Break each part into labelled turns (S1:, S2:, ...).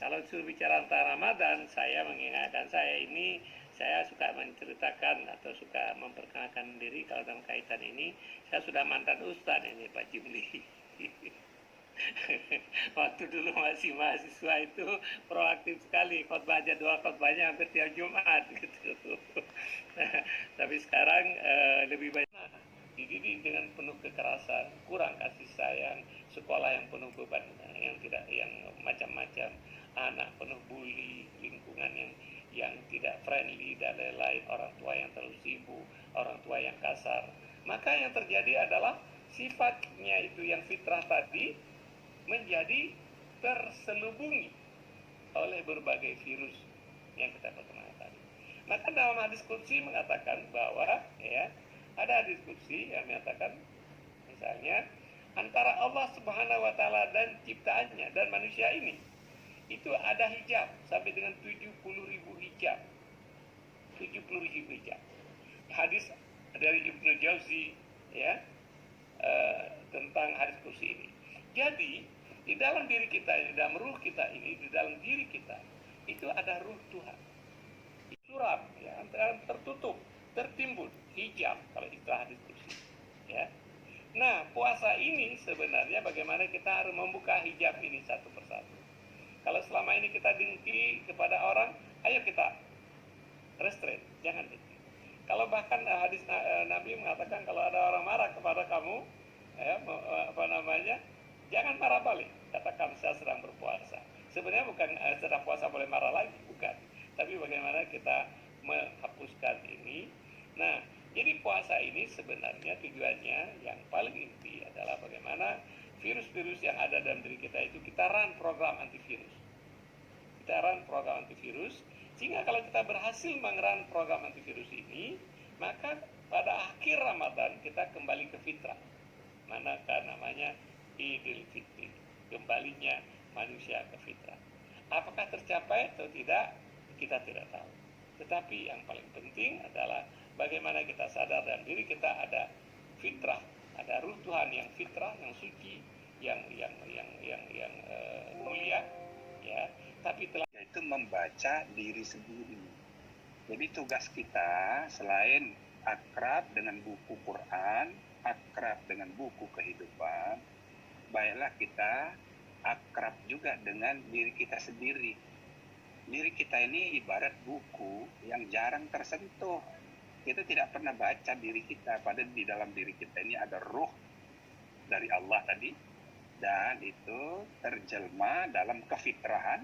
S1: Kalau disuruh bicara tentang Ramadan, saya mengingatkan saya suka menceritakan atau suka memperkenalkan diri kalau dalam kaitan ini. Saya sudah mantan ustaz ini Pak Jimli. Waktu dulu masih mahasiswa itu proaktif sekali, khotbahnya khotbahnya hampir tiap Jumat gitu. Tapi sekarang lebih banyak dididik dengan penuh kekerasan, kurang kasih sayang, sekolah yang penuh beban, yang macam-macam, anak penuh bully, lingkungan yang tidak friendly dan lain-lain, orang tua yang terlalu sibuk, orang tua yang kasar. Maka yang terjadi adalah sifatnya itu yang fitrah tadi menjadi terselubungi oleh berbagai virus yang kita perkenalkan tadi. Maka dalam hadis qudsi mengatakan bahwa ada hadis qudsi yang mengatakan misalnya antara Allah Subhanahu wa taala dan ciptaannya dan manusia ini itu ada hijab sampai dengan 70.000 hijab. 70.000 hijab. Hadis dari Ibnu Jauzi tentang hadis qudsi ini. Jadi di dalam diri kita, di dalam ruh kita ini, di dalam diri kita itu ada ruh Tuhan. Suram, tertutup, tertimbun, hijab kalau istilah hadis qudsi. Nah, puasa ini sebenarnya bagaimana kita harus membuka hijab ini satu persatu. Kalau selama ini kita dengki kepada orang, ayo kita restrain, jangan dengki. Kalau bahkan hadis Nabi mengatakan kalau ada orang marah kepada kamu, jangan marah balik, katakan saya sedang berpuasa. Sebenarnya bukan sedang puasa boleh marah lagi, bukan. Tapi bagaimana kita menghapuskan ini. Nah, jadi puasa ini sebenarnya tujuannya yang paling inti adalah bagaimana virus-virus yang ada dalam diri kita itu kita run program antivirus. Kita run program antivirus, sehingga kalau kita berhasil mengerun program antivirus ini, maka pada akhir Ramadan kita kembali ke fitrah. Manakah namanya Idul Fitri, kembalinya manusia ke fitrah. Apakah tercapai atau tidak, kita tidak tahu. Tetapi yang paling penting adalah bagaimana kita sadar dalam diri kita ada fitrah, ada ruh Tuhan yang fitrah, yang suci, yang mulia, tapi telah
S2: yaitu membaca diri sendiri. Jadi tugas kita selain akrab dengan buku Quran, akrab dengan buku kehidupan, baiklah kita akrab juga dengan diri kita sendiri. Diri kita ini ibarat buku yang jarang tersentuh. Kita tidak pernah baca diri kita, padahal di dalam diri kita ini ada ruh dari Allah tadi, dan itu terjelma dalam kefitrahan.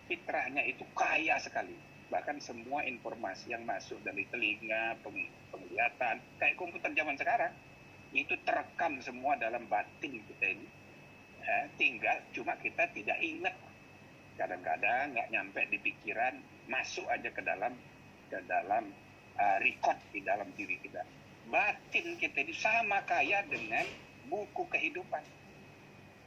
S2: Fitrahnya itu kaya sekali, bahkan semua informasi yang masuk dari telinga, penglihatan, kayak komputer zaman sekarang, itu terekam semua dalam batin kita ini. Tinggal cuma kita tidak ingat, kadang-kadang nggak nyampe di pikiran, masuk aja ke dalam record di dalam diri kita. Batin kita ini sama kaya dengan buku kehidupan.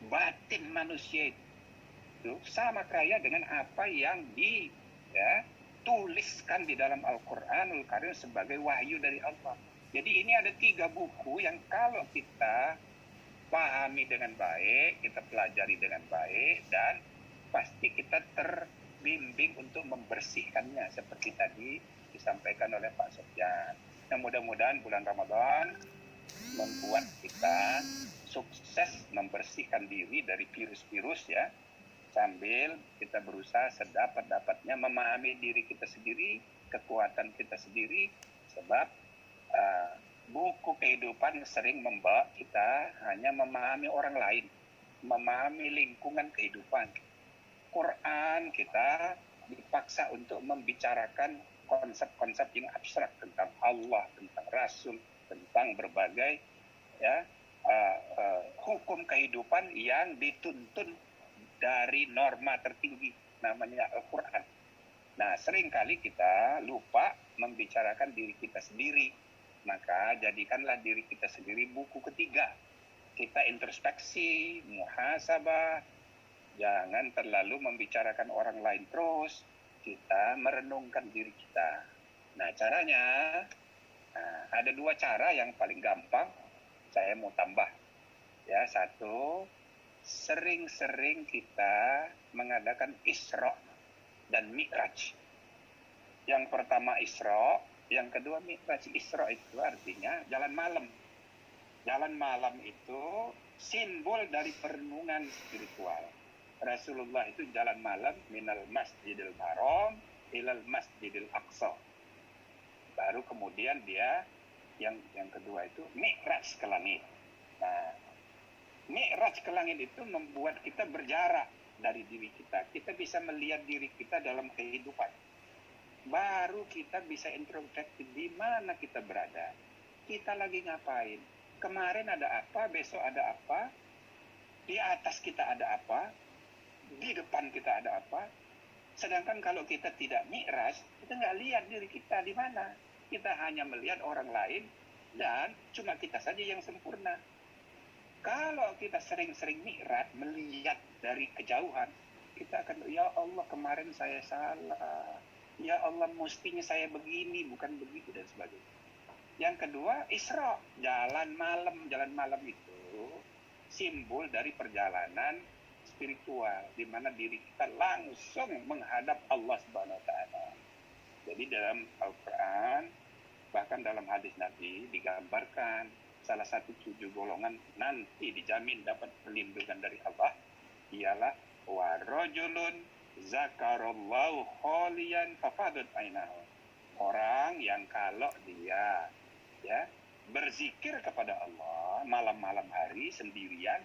S2: Batin manusia itu sama kaya dengan apa yang dituliskan di dalam Al-Quranul Karim sebagai wahyu dari Allah. Jadi ini ada 3 buku yang kalau kita pahami dengan baik, kita pelajari dengan baik, dan pasti kita terbimbing untuk membersihkannya seperti tadi disampaikan oleh Pak Sofyan. Nah, mudah-mudahan bulan Ramadan membuat kita sukses membersihkan diri dari virus-virus sambil kita berusaha sedapat-dapatnya memahami diri kita sendiri, kekuatan kita sendiri, sebab buku kehidupan sering membawa kita hanya memahami orang lain, memahami lingkungan kehidupan. Quran kita dipaksa untuk membicarakan konsep-konsep yang abstrak tentang Allah, tentang Rasul, tentang berbagai hukum kehidupan yang dituntun dari norma tertinggi namanya Al-Quran. Nah, seringkali kita lupa membicarakan diri kita sendiri. Maka jadikanlah diri kita sendiri buku ketiga. Kita introspeksi, muhasabah, jangan terlalu membicarakan orang lain terus. Kita merenungkan diri kita. Nah, caranya ada 2 cara yang paling gampang. Saya mau tambah. 1, sering-sering kita mengadakan Isra dan Mi'raj. Yang pertama Isra, yang kedua Mi'raj. Isra itu artinya jalan malam. Jalan malam itu simbol dari perenungan spiritual. Rasulullah itu jalan malam minal masjidil haram ilal masjidil aqsa. Baru kemudian dia yang kedua itu Mi'raj ke langit. Nah, Mi'raj ke langit itu membuat kita berjarak dari diri kita. Kita bisa melihat diri kita dalam kehidupan. Baru kita bisa introspeksi di mana kita berada. Kita lagi ngapain? Kemarin ada apa, besok ada apa, di atas kita ada apa, di depan kita ada apa. Sedangkan kalau kita tidak mi'raj, kita nggak lihat diri kita di mana. Kita hanya melihat orang lain dan cuma kita saja yang sempurna. Kalau kita sering-sering mi'raj, melihat dari kejauhan, kita akan, ya Allah kemarin saya salah, ya Allah mestinya saya begini, bukan begitu dan sebagainya. Yang kedua, Isra, jalan malam. Jalan malam itu simbol dari perjalanan spiritual, di mana diri kita langsung menghadap Allah Subhanahu wa taala. Jadi dalam Al-Qur'an, bahkan dalam hadis Nabi digambarkan salah satu 7 golongan nanti dijamin dapat perlindungan dari Allah ialah wa rajulun zakarallahu khaliyan fafadat ainahu. Orang yang kalau dia berzikir kepada Allah malam-malam hari sendirian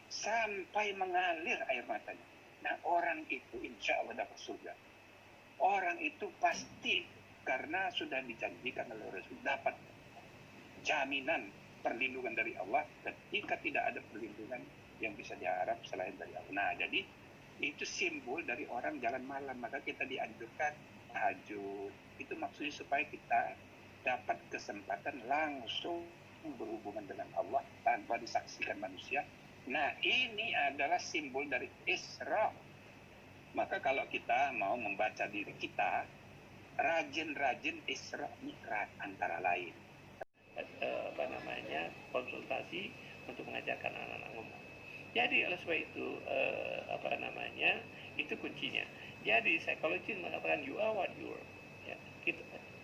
S2: sampai mengalir air matanya. Nah, orang itu insya Allah dapat surga. Orang itu pasti karena sudah dijanjikan oleh Rasul dapat jaminan perlindungan dari Allah ketika tidak ada perlindungan yang bisa diharap selain dari Allah. Nah, jadi itu simbol dari orang jalan malam. Maka kita dianjurkan tahajud. Itu maksudnya supaya kita dapat kesempatan langsung berhubungan dengan Allah tanpa disaksikan manusia. Nah, ini adalah simbol dari Isra. Maka kalau kita mau membaca diri kita, rajin-rajin Isra Mi'raj antara lain.
S1: Konsultasi untuk mengajarkan anak-anak ngomong. Jadi oleh sebab itu itu kuncinya. Jadi psikologi mengatakan you are what you are. Ya,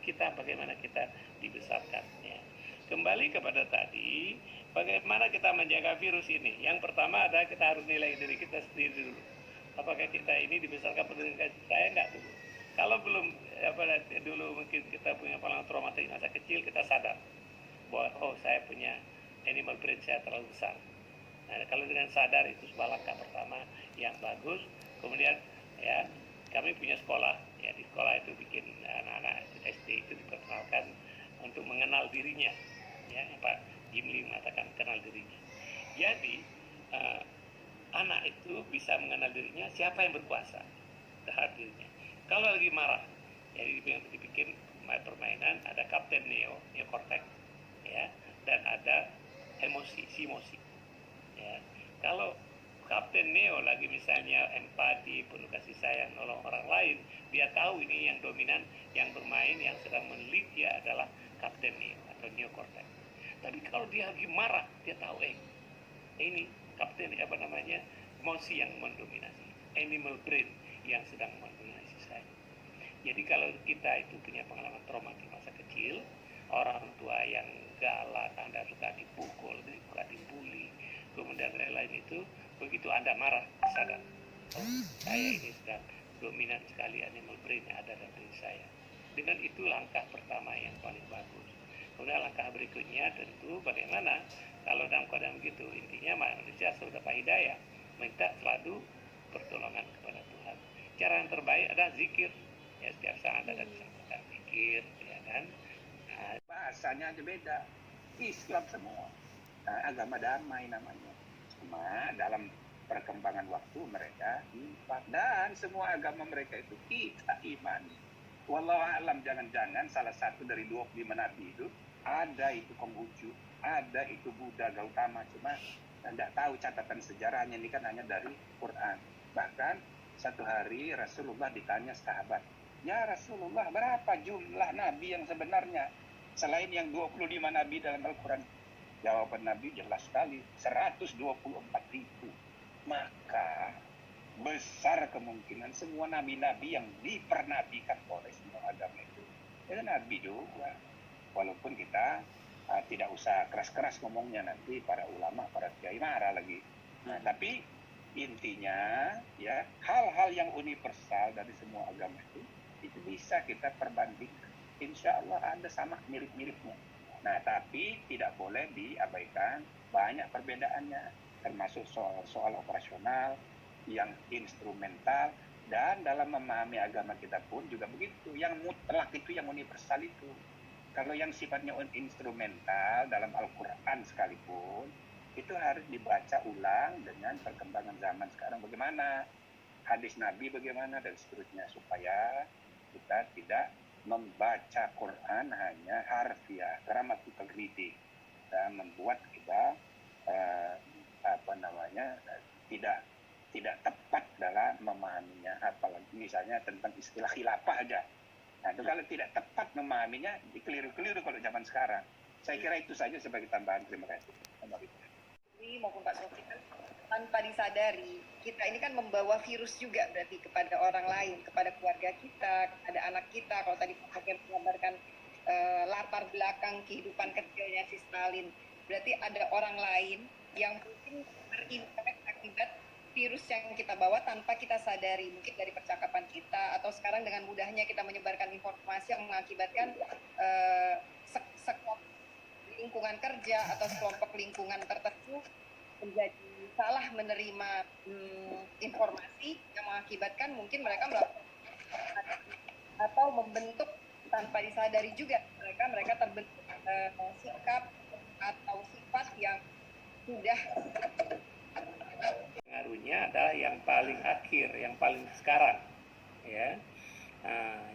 S1: kita bagaimana kita dibesarkan. Ya. Kembali kepada tadi, bagaimana kita menjaga virus ini. Yang pertama adalah kita harus nilai diri kita sendiri dulu. Apakah kita ini dibesarkan dengan kasih sayang enggak dulu? Kalau belum dulu mungkin kita punya pengalaman traumatik masa kecil, kita sadar bahwa saya punya animal brain saya terlalu besar. Nah, kalau dengan sadar itu sebuah langkah pertama yang bagus. Kemudian ya kami punya sekolah, ya di sekolah itu bikin anak-anak SD itu diperkenalkan untuk mengenal dirinya, ya Pak Jimli mengatakan kenal dirinya. Jadi anak itu bisa mengenal dirinya siapa yang berkuasa terhadap dirinya. Kalau lagi marah, jadi dibikin permainan ada Kapten Neo, Neocortex, ya, dan ada emosi, simosi. Ya. Kalau Kapten Neo lagi misalnya empati, penuh kasih sayang, nolong orang lain, dia tahu ini yang dominan, yang bermain, yang sedang menelit dia adalah Kapten Neo atau Neocortex. Tapi kalau dia lagi marah, dia tahu ini Kapten emosi yang mendominasi, animal brain yang sedang mendominasi saya. Jadi kalau kita itu punya pengalaman traumatik masa kecil, orang tua yang galak, Anda suka dipukul, suka dibully, kemudian lain-lain itu, begitu Anda marah, sadar, saya ini sedang dominan sekali animal brain yang ada dalam diri saya. Dengan itu langkah pertama yang paling bagus. Kemudian langkah berikutnya tentu bagaimana kalau dalam keadaan begitu, intinya manusia sudah dapat hidayah, minta selalu pertolongan kepada Tuhan. Cara yang terbaik adalah zikir. Ya, setiap saat ada kesempatan zikir, ya kan. Nah,
S2: bahasanya aja beda. Islam semua. Nah, agama damai namanya. Cuma dalam perkembangan waktu mereka dan semua agama mereka itu kita imani. Wallahu a'lam, jangan-jangan salah satu dari 25 nabi itu ada itu Konghucu, ada itu Buddha Gautama, cuma tidak tahu catatan sejarahnya, ini kan hanya dari Quran. Bahkan satu hari Rasulullah ditanya sahabat, ya Rasulullah, berapa jumlah nabi yang sebenarnya selain yang 25 nabi dalam Al-Quran? Jawaban Nabi jelas sekali, 124.000. maka besar kemungkinan semua nabi-nabi yang dipernabikan oleh semua agama itu nabi juga. Walaupun kita tidak usah keras-keras ngomongnya, nanti para ulama, para kiai marah lagi. Nah, tapi intinya ya, hal-hal yang universal dari semua agama itu bisa kita perbandingkan. Insya Allah ada sama mirip-miripnya. Nah, tapi tidak boleh diabaikan banyak perbedaannya, termasuk soal operasional, yang instrumental, dan dalam memahami agama kita pun juga begitu. Yang mutlak itu, yang universal itu. Kalau yang sifatnya instrumental dalam Al-Quran sekalipun, itu harus dibaca ulang dengan perkembangan zaman sekarang bagaimana, hadis Nabi bagaimana, dan seterusnya, supaya kita tidak membaca Quran hanya harfiah, grammatical reading, dan membuat kita tidak tepat dalam memahaminya. Apalagi misalnya tentang istilah khilafah aja. Nah, itu kalau tidak tepat memahaminya, keliru-keliru kalau zaman sekarang. Saya kira itu saja sebagai tambahan. Terima kasih.
S3: Maupun Pak Sofi, tanpa disadari kita ini kan membawa virus juga berarti kepada orang lain, kepada keluarga kita, kepada anak kita. Kalau tadi Pak Sofi menggambarkan latar belakang kehidupan kecilnya si Stalin, berarti ada orang lain yang mungkin berimpact akibat virus yang kita bawa tanpa kita sadari, mungkin dari percakapan kita, atau sekarang dengan mudahnya kita menyebarkan informasi yang mengakibatkan sekelompok lingkungan kerja atau sekelompok lingkungan tertentu menjadi salah menerima informasi yang mengakibatkan mungkin mereka melakukan atau membentuk tanpa disadari juga mereka terbentuk sikap atau sifat yang sudah
S1: pengaruhnya adalah yang paling akhir, yang paling sekarang, ya.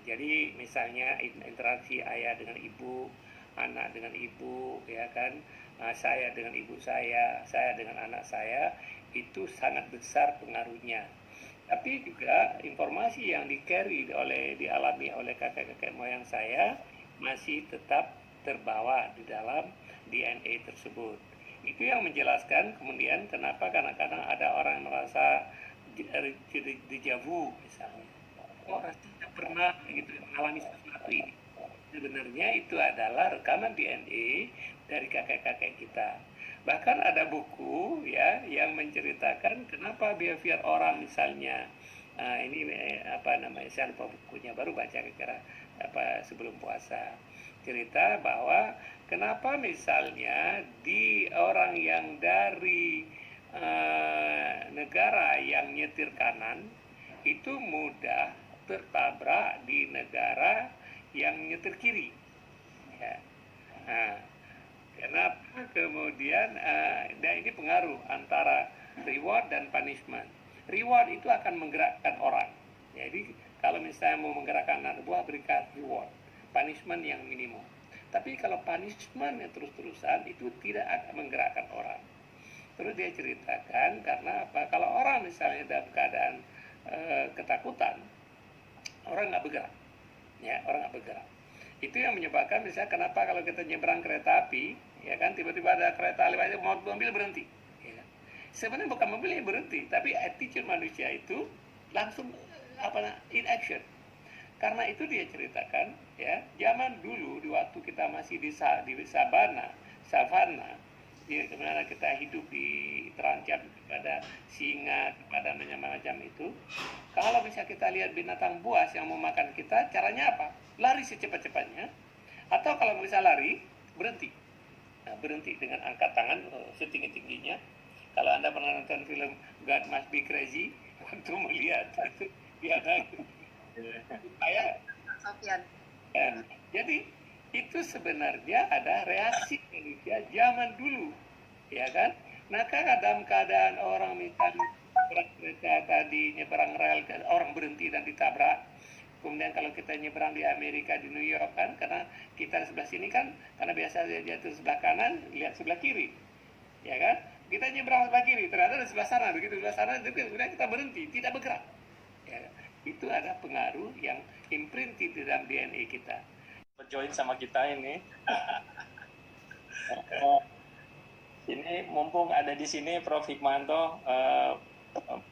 S1: Jadi misalnya interaksi ayah dengan ibu, anak dengan ibu, ya kan, saya dengan ibu saya dengan anak saya, itu sangat besar pengaruhnya. Tapi juga informasi yang dialami oleh kakek-kakek moyang saya masih tetap terbawa di dalam DNA tersebut. Itu yang menjelaskan kemudian kenapa kadang-kadang ada orang yang merasa dejavu misalnya. Rasanya pernah gitu mengalami sesuatu ini. Sebenarnya itu adalah rekaman DNA dari kakek-kakek kita. Bahkan ada buku ya yang menceritakan kenapa behavior orang misalnya saya lupa bukunya, baru baca kira-kira sebelum puasa. Cerita bahwa kenapa misalnya di orang yang dari negara yang nyetir kanan itu mudah tertabrak di negara yang nyetir kiri. Ya. Kenapa kemudian dan ini pengaruh antara reward dan punishment. Reward itu akan menggerakkan orang. Jadi kalau misalnya mau menggerakkan anak buah, berikan reward. Punishment yang minimum. Tapi kalau punishment yang terus-terusan itu tidak akan menggerakkan orang. Terus dia ceritakan karena apa? Kalau orang misalnya dalam keadaan ketakutan, orang nggak bergerak. Ya, orang nggak bergerak. Itu yang menyebabkan misalnya kenapa kalau kita nyebrang kereta api, ya kan, tiba-tiba ada kereta lewat, mobil berhenti. Ya. Sebenarnya bukan mobil yang berhenti, tapi attitude manusia itu langsung in action. Karena itu dia ceritakan, ya, zaman dulu di waktu kita masih di savana, di mana kita hidup terancam kepada singa, kepada macam-macam itu. Kalau bisa kita lihat binatang buas yang mau makan kita, caranya apa? Lari secepat-cepatnya. Atau kalau bisa lari, berhenti. Nah, berhenti dengan angkat tangan setinggi-tingginya. Kalau Anda pernah nonton film God Must Be Crazy, waktu melihat itu dia
S3: Sofian.
S1: Ya, jadi itu sebenarnya ada reaksi manusia zaman dulu, ya kan? Nah, dalam keadaan orang misalnya kereta tadi nyeberang rel, orang berhenti dan ditabrak. Kemudian kalau kita nyeberang di Amerika, di New York kan, karena kita sebelah sini kan, karena biasa dia jatuh sebelah kanan, lihat sebelah kiri, ya kan? Kita nyeberang sebelah kiri, ternyata di sebelah sana, begitu sebelah sana, kemudian kita berhenti, tidak bergerak. Ya, itu ada pengaruh yang imprinted di dalam DNA kita.
S4: Join sama kita ini. Ini mumpung ada di sini Prof. Hikmanto,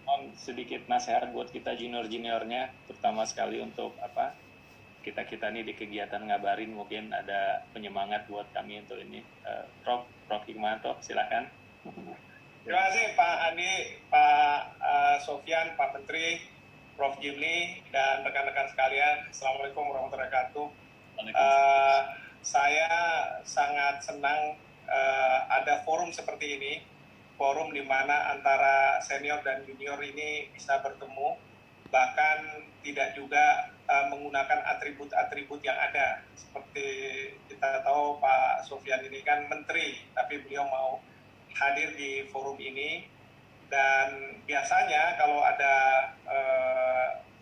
S4: mohon sedikit nasihat buat kita junior-juniornya, terutama sekali untuk kita ini di kegiatan ngabarin, mungkin ada penyemangat buat kami untuk ini. Prof Hikmanto, silakan.
S5: Terima kasih Pak Andi, Pak Sofyan, Pak Menteri, Prof Jimli, dan rekan-rekan sekalian. Assalamualaikum warahmatullahi wabarakatuh. Saya sangat senang ada forum seperti ini, forum di mana antara senior dan junior ini bisa bertemu, bahkan tidak juga menggunakan atribut-atribut yang ada. Seperti kita tahu Pak Sofyan ini kan menteri, tapi beliau mau hadir di forum ini. Dan biasanya kalau ada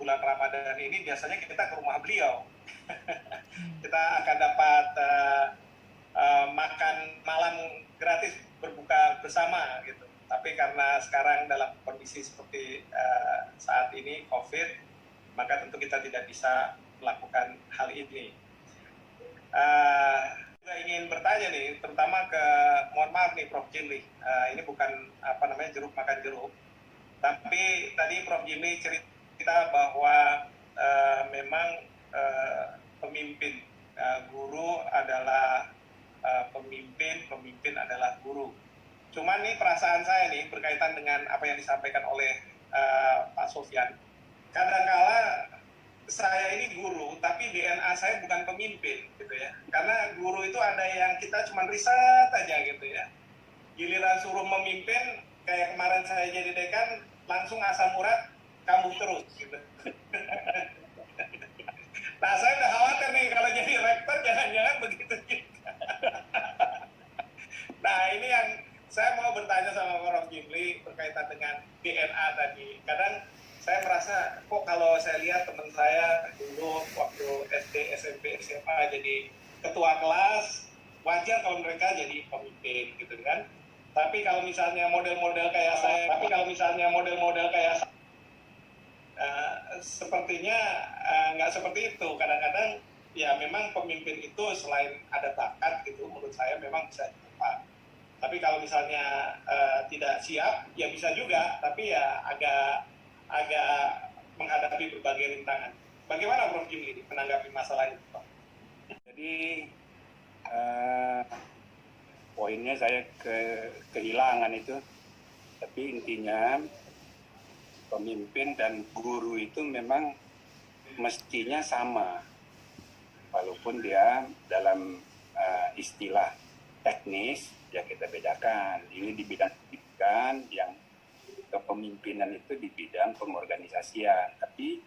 S5: bulan Ramadan ini, biasanya kita ke rumah beliau. Kita akan dapat makan malam gratis, berbuka bersama gitu. Tapi karena sekarang dalam kondisi seperti saat ini COVID, maka tentu kita tidak bisa melakukan hal ini. Juga ingin bertanya nih, terutama mohon maaf nih Prof Jimli, ini bukan jeruk makan jeruk, tapi tadi Prof Jimli cerita bahwa memang pemimpin guru adalah pemimpin adalah guru. Cuman nih perasaan saya nih berkaitan dengan apa yang disampaikan oleh Pak Sofyan. Kadangkala saya ini guru, tapi DNA saya bukan pemimpin, gitu ya. Karena guru itu ada yang kita cuma riset aja, gitu ya. Giliran suruh memimpin, kayak kemarin saya jadi dekan, langsung asam urat, kambuh terus, gitu. Nah, saya udah khawatir nih, kalau jadi rektor, jangan-jangan begitu juga. Nah, ini yang saya mau bertanya sama Prof Jimli berkaitan dengan DNA tadi. Kadang saya merasa, kok kalau saya lihat teman saya dulu waktu SD, SMP, SMA jadi ketua kelas, wajar kalau mereka jadi pemimpin, gitu kan. Tapi kalau misalnya model-model kayak saya, sepertinya nggak seperti itu. Kadang-kadang ya memang pemimpin itu selain ada bakat gitu, menurut saya memang bisa ditempa. Tapi kalau misalnya tidak siap, ya bisa juga, tapi ya agak menghadapi berbagai rintangan. Bagaimana Prof Jimli menanggapi masalah itu, Pak?
S2: Jadi poinnya saya kehilangan itu, tapi intinya pemimpin dan guru itu memang mestinya sama, walaupun dia dalam istilah teknis ya kita bedakan. Ini di bidang pendidikan, yang kepemimpinan itu di bidang pengorganisasian. Tapi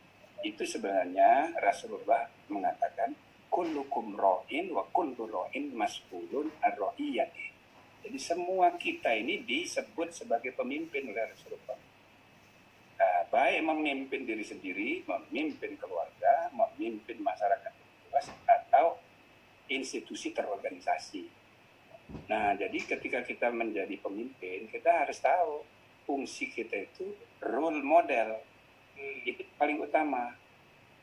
S2: itu sebenarnya Rasulullah mengatakan kullukum ra'in wa kullu ra'in mas'ulun ar-ra'iyati. Jadi semua kita ini disebut sebagai pemimpin oleh Rasulullah. Baik memimpin diri sendiri, memimpin keluarga, memimpin masyarakat luas, atau institusi terorganisasi. Nah, jadi ketika kita menjadi pemimpin, kita harus tahu fungsi kita itu role model, itu paling utama.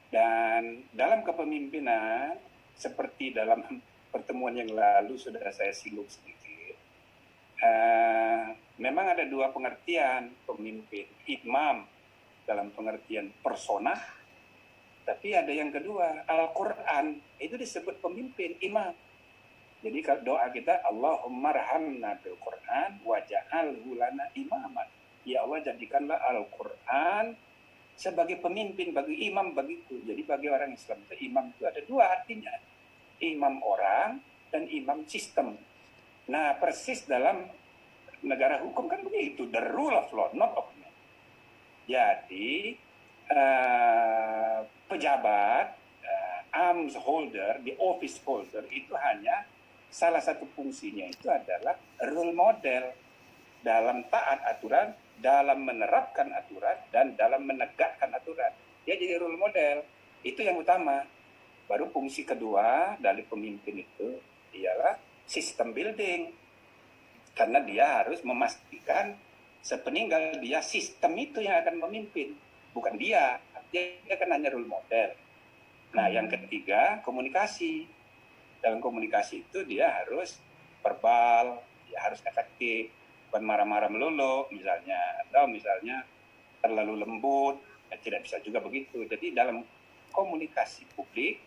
S2: Dan dalam kepemimpinan, seperti dalam pertemuan yang lalu sudah saya singgung sedikit, memang ada dua pengertian pemimpin. Imam dalam pengertian persona, tapi ada yang kedua, Al-Quran, itu disebut pemimpin, imam. Jadi doa kita, Allahumma rahamna bil Quran waja'alhu lana imaman. Ya Allah, jadikanlah Al-Quran sebagai pemimpin, bagi imam bagiku. Jadi bagi orang Islam itu imam itu ada dua artinya. Imam orang dan imam sistem. Nah, persis dalam negara hukum kan begitu. The rule of law, not of man. Jadi pejabat, arms holder, the office holder itu hanya salah satu fungsinya itu adalah role model dalam taat aturan, dalam menerapkan aturan, dan dalam menegakkan aturan. Dia jadi role model. Itu yang utama. Baru fungsi kedua dari pemimpin itu ialah system building. Karena dia harus memastikan sepeninggal dia sistem itu yang akan memimpin. Bukan dia. Dia kan hanya role model. Nah, yang ketiga, komunikasi. Dalam komunikasi itu dia harus verbal, dia harus efektif, bukan marah-marah melulu misalnya, atau misalnya terlalu lembut, tidak bisa juga begitu. Jadi dalam komunikasi publik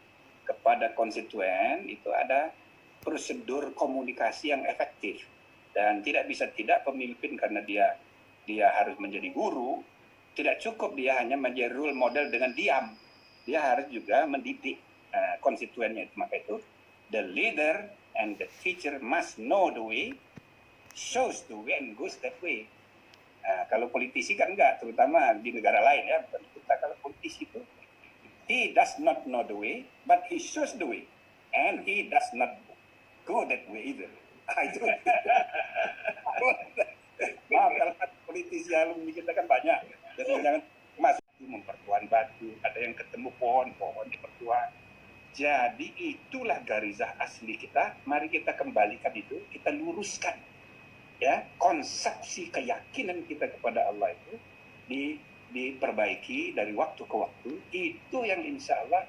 S2: kepada konstituen itu ada prosedur komunikasi yang efektif, dan tidak bisa tidak pemimpin karena dia harus menjadi guru, tidak cukup dia hanya menjadi role model dengan diam, dia harus juga mendidik konstituennya. Maka itu the leader and the teacher must know the way, shows the way and goes that way. Kalau politisi kan enggak, terutama di negara lain ya, bukan kita. Kalau politisi itu he does not know the way, but he shows the way, and he does not go that way either. Itu. Maaf, kalau politisi alumni kita kan banyak, jadi jangan masuk mempertuan batu, ada yang ketemu pohon dipertuan. Jadi itulah garizah asli kita. Mari kita kembalikan itu, kita luruskan. Ya, konsepsi keyakinan kita kepada Allah itu diperbaiki dari waktu ke waktu. Itu yang insya Allah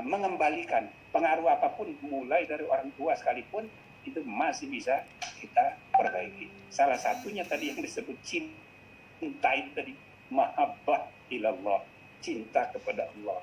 S2: mengembalikan pengaruh apapun, mulai dari orang tua sekalipun, itu masih bisa kita perbaiki. Salah satunya tadi yang disebut cinta itu tadi, mahabbah ilallah, cinta kepada Allah.